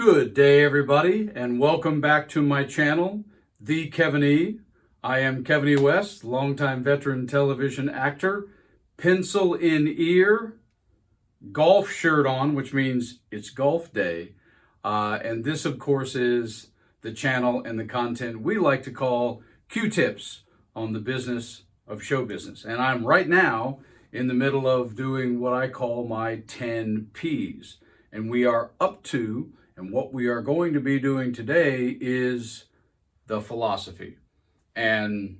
Good day, everybody, and welcome back to my channel, The Kevin E. I am Kevin E. West, longtime veteran television actor, pencil in ear, golf shirt on, which means it's golf day. And this, of course, is the channel and the content we like to call Q-tips on the business of show business. And I'm right now in the middle of doing what I call my 10P's. And we are up to, and what we are going to be doing today is the philosophy. And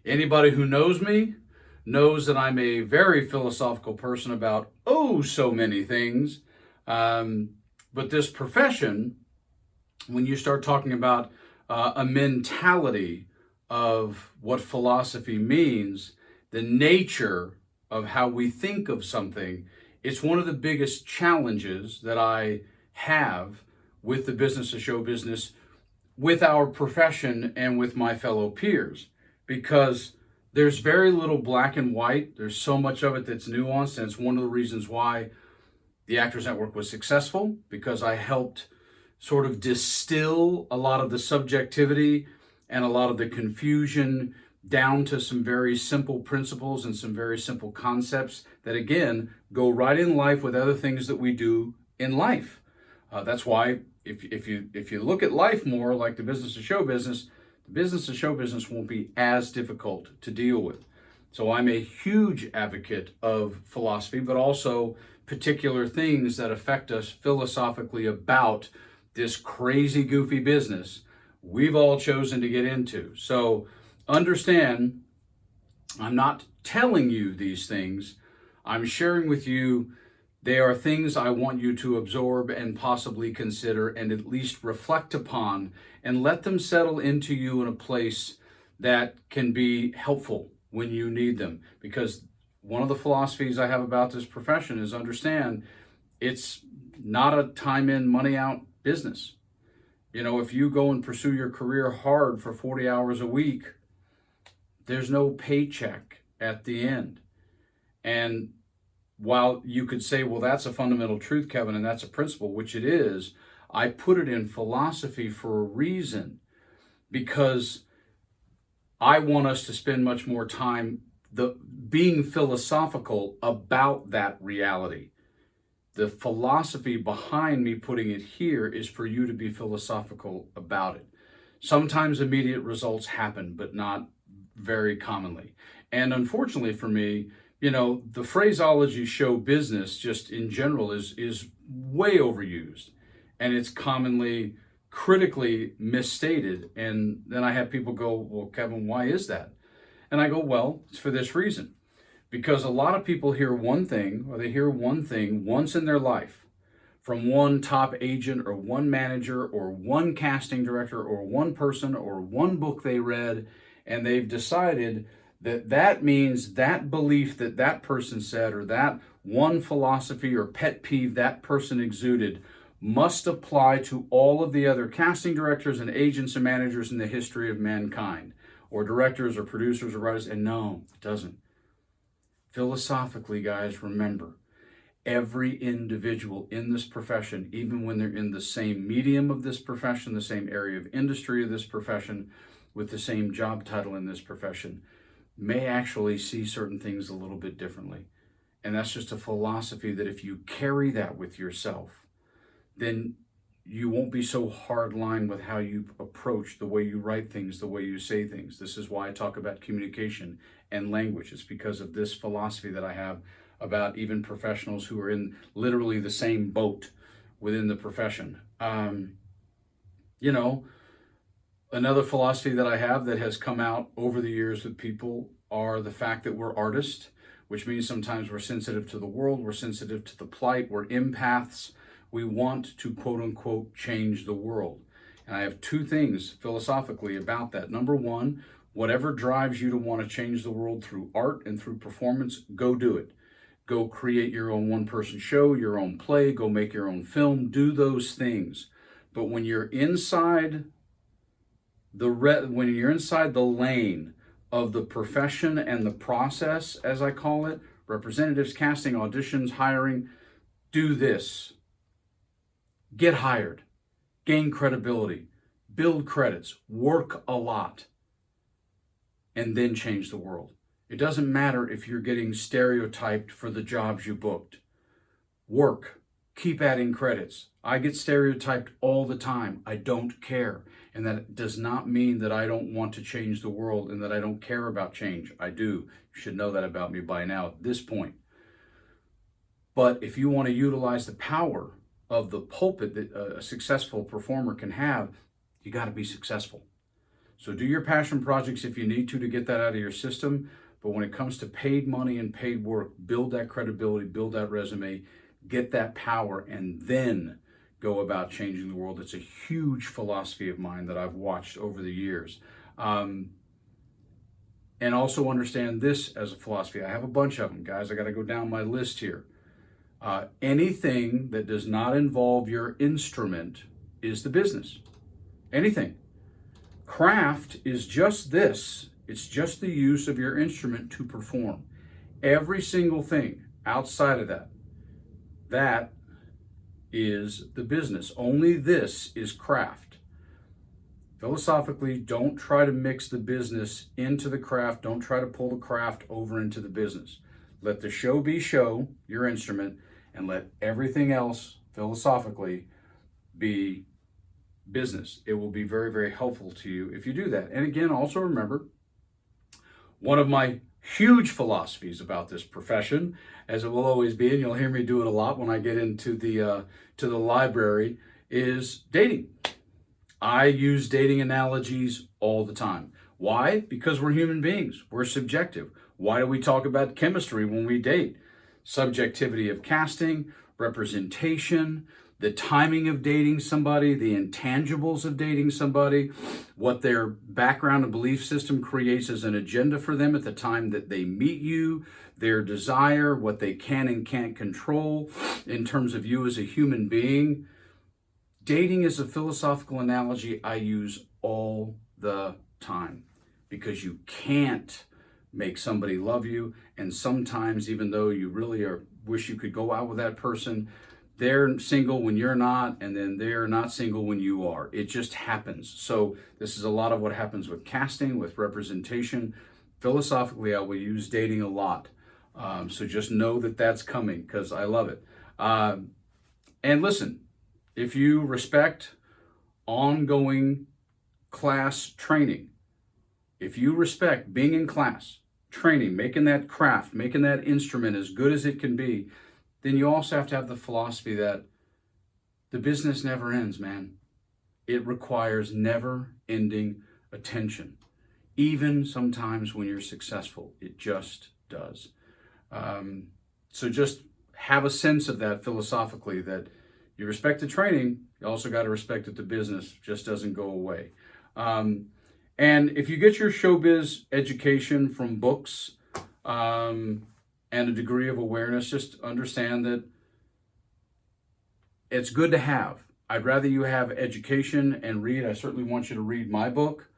anybody who knows me knows that I'm a very philosophical person about so many things. But this profession, when you start talking about a mentality of what philosophy means, the nature of how we think of something, it's one of the biggest challenges that I have with the business of show business, with our profession, and with my fellow peers, because there's very little black and white. There's so much of it that's nuanced, and it's one of the reasons why the Actors Network was successful, because I helped sort of distill a lot of the subjectivity and a lot of the confusion down to some very simple principles and some very simple concepts that, again, go right in life with other things that we do in life. That's why if you look at life more like the business of show business, the business of show business won't be as difficult to deal with. So I'm a huge advocate of philosophy, but also particular things that affect us philosophically about this crazy, goofy business we've all chosen to get into. So understand, I'm not telling you these things. I'm sharing with you. They are things I want you to absorb and possibly consider and at least reflect upon, and let them settle into you in a place that can be helpful when you need them. Because one of the philosophies I have about this profession is understand it's not a time in, money out business. You know, if you go and pursue your career hard for 40 hours a week, there's no paycheck at the end. And while you could say, well, that's a fundamental truth, Kevin, and that's a principle, which it is, I put it in philosophy for a reason, because I want us to spend much more time being philosophical about that reality. The philosophy behind me putting it here is for you to be philosophical about it. Sometimes immediate results happen, but not very commonly. And unfortunately for me, you know, the phraseology show business just in general is way overused, and it's commonly critically misstated. And then I have people go, well, Kevin, why is that? And I go, well, it's for this reason. Because a lot of people hear one thing, or they hear one thing once in their life from one top agent or one manager or one casting director or one person or one book they read, and they've decided that means that belief that that person said, or that one philosophy or pet peeve that person exuded, must apply to all of the other casting directors and agents and managers in the history of mankind, or directors or producers or writers. And no, it doesn't. Philosophically, guys, remember, every individual in this profession, even when they're in the same medium of this profession, the same area of industry of this profession, with the same job title in this profession, may actually see certain things a little bit differently. And that's just a philosophy that if you carry that with yourself, then you won't be so hardline with how you approach, the way you write things, the way you say things. This is why I talk about communication and language. It's because of this philosophy that I have about even professionals who are in literally the same boat within the profession. Another philosophy that I have that has come out over the years with people are the fact that we're artists, which means sometimes we're sensitive to the world, we're sensitive to the plight, we're empaths. We want to, quote unquote, change the world. And I have two things philosophically about that. Number one, whatever drives you to want to change the world through art and through performance, go do it. Go create your own one-person show, your own play, go make your own film, do those things. But when you're inside when you're inside the lane of the profession and the process, as I call it, representatives, casting, auditions, hiring, do this. Get hired. gain credibility, build credits, work a lot, and then change the world. It doesn't matter if you're getting stereotyped for the jobs you booked. Work, keep adding credits. I get stereotyped all the time. I don't care. And that does not mean that I don't want to change the world and that I don't care about change. I do. You should know that about me by now at this point. But if you want to utilize the power of the pulpit that a successful performer can have, you got to be successful. So do your passion projects if you need to get that out of your system. But when it comes to paid money and paid work, build that credibility, build that resume, get that power, and then go about changing the world. It's a huge philosophy of mine that I've watched over the years. And also understand this as a philosophy. I have a bunch of them, guys. I got to go down my list here. Anything that does not involve your instrument is the business. Anything. Craft is just this. It's just the use of your instrument to perform. Every single thing outside of that, that is the business. Only this is craft. Philosophically, don't try to mix the business into the craft. Don't try to pull the craft over into the business. Let the show be show, your instrument, and let everything else, philosophically, be business. It will be very, very helpful to you if you do that. And again, also remember, one of my huge philosophies about this profession, as it will always be, and you'll hear me do it a lot when I get into the library, is dating. I use dating analogies all the time. Why? Because we're human beings. We're subjective. Why do we talk about chemistry when we date? Subjectivity of casting, representation, the timing of dating somebody, the intangibles of dating somebody, what their background and belief system creates as an agenda for them at the time that they meet you, their desire, what they can and can't control in terms of you as a human being. Dating is a philosophical analogy I use all the time because you can't make somebody love you, and sometimes even though you really wish you could go out with that person, they're single when you're not, and then they're not single when you are. It just happens. So this is a lot of what happens with casting, with representation. Philosophically, I will use dating a lot. So just know that that's coming because I love it. And listen, if you respect ongoing class training, if you respect being in class, training, making that craft, making that instrument as good as it can be, then you also have to have the philosophy that the business never ends, man. It requires never-ending attention. Even sometimes when you're successful, it just does. So just have a sense of that philosophically, that you respect the training, you also got to respect that the business just doesn't go away. And if you get your showbiz education from books, and a degree of awareness, just understand that it's good to have. I'd rather you have education and read. I certainly want you to read my book.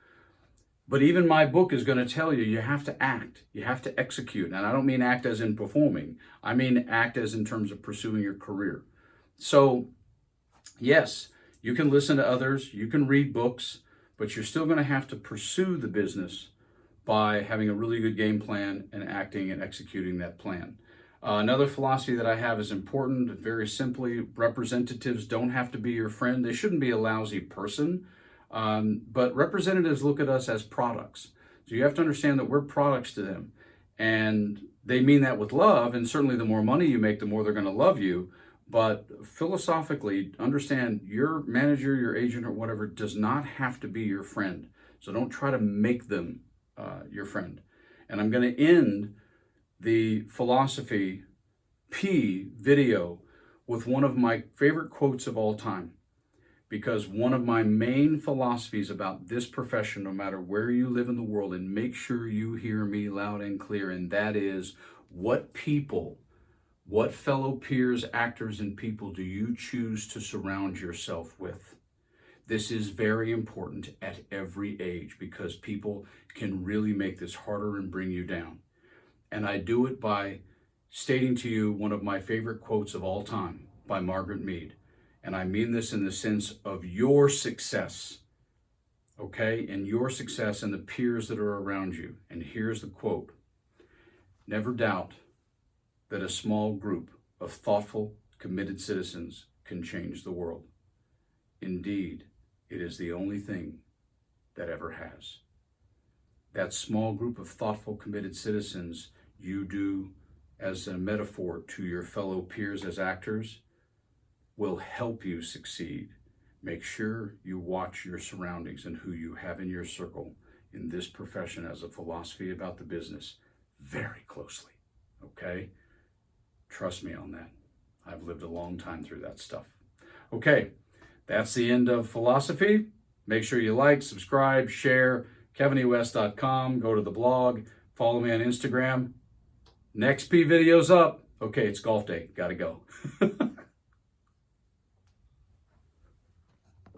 But even my book is going to tell you, you have to act. You have to execute. And I don't mean act as in performing. I mean act as in terms of pursuing your career. So, yes, you can listen to others. You can read books. But you're still going to have to pursue the business by having a really good game plan and acting and executing that plan. Another philosophy that I have is important. Very simply, representatives don't have to be your friend. They shouldn't be a lousy person. But representatives look at us as products. So you have to understand that we're products to them. And they mean that with love. And certainly the more money you make, the more they're going to love you. But philosophically, understand your manager, your agent, or whatever does not have to be your friend. So don't try to make them your friend. And I'm going to end the philosophy P video with one of my favorite quotes of all time. Because one of my main philosophies about this profession, no matter where you live in the world, and make sure you hear me loud and clear, and that is, what fellow peers, actors, and people do you choose to surround yourself with? This is very important at every age because people can really make this harder and bring you down. And I do it by stating to you one of my favorite quotes of all time by Margaret Mead. And I mean this in the sense of your success, okay? And your success and the peers that are around you. And here's the quote: "Never doubt that a small group of thoughtful, committed citizens can change the world. Indeed, it is the only thing that ever has." That small group of thoughtful, committed citizens you do as a metaphor to your fellow peers as actors will help you succeed. Make sure you watch your surroundings and who you have in your circle in this profession as a philosophy about the business very closely, okay? Trust me on that. I've lived a long time through that stuff. Okay, that's the end of philosophy. Make sure you like, subscribe, share, kevinewest.com. Go to the blog. Follow me on Instagram. Next P video's up. Okay, it's golf day. Gotta go.